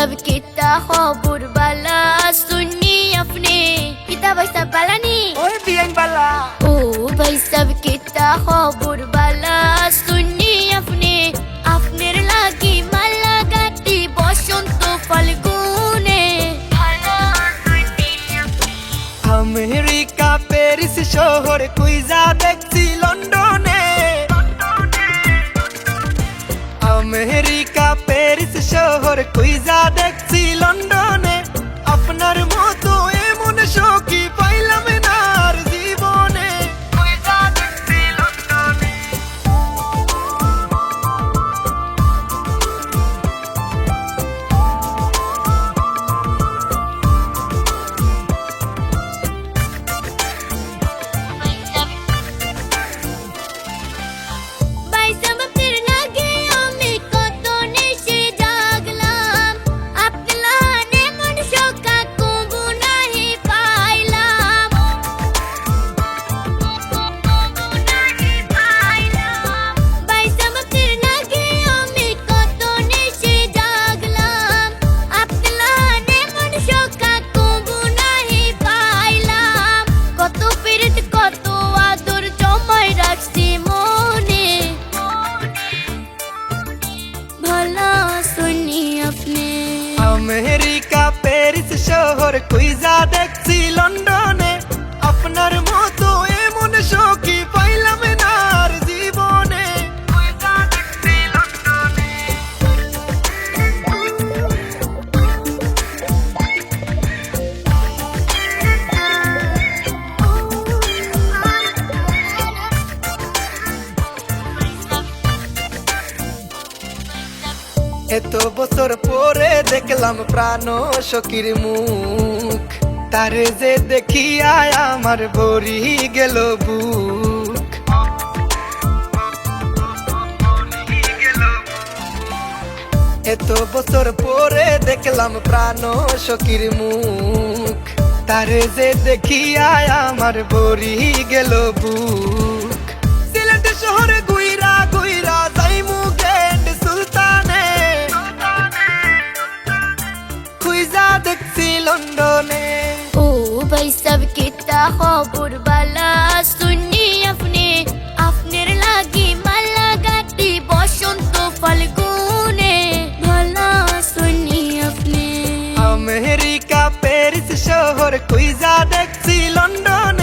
सब किता खबर बाला सुनी अपने किता भाई सब बाला नी ओए बियान बाला ओ भाई सब किता खबर बाला सुनी अपने आपनेर लागी माला गाती बसंत फाल्गुने আমেরিকা প্যারিস শহর কুইজা দেখছি লন্ডনে আমেরিকা প্যারিস শহর কুইজা দেখছি লন্ডনে আপনার মতো এমন সখী পাইলাম না আর জীবনে কুইজা দেখছি লন্ডনে भाई सब फिर लागे আমি কত নেশে জাগলাম আপনা নে মন শোকা কবু নাহি পাইলাম ভাই सब फिर लागे আমি কত নেশে জাগলাম আপনা নে মন শোকা কবু নাহি পাইলাম কত পীড়িত কত আদর জমায় রাখছি মনে भला सुनी अपने আমেরিকা প্যারিস শহর কুইজা দেখছি লন্ডনে আপনার মতো এমন সখী পাইলাম না আর জীবনে কুইজা দেখছি লন্ডনে এত বছর পরে দেখলাম প্রাণ সখীর মুখ তারে যে দেখিয়া আমার ভরি গেল বুক এত বছর পরে দেখলাম প্রাণ সখীর মুখ তারে যে দেখিয়া আমার ভরি গেল বুক সিলেট শহরে গুইরা গুইরা যাইমু গ্র্যান্ড সুলতানে খুইজা দেখছি লন্ডনে ओ भाई सब किता खबर बाला सुनी अपने आपनेर लागी माला गाती बसंत फाल्गुने भला सुनी अपने আমেরিকা প্যারিস শহর খুইজা দেখছি লন্ডনে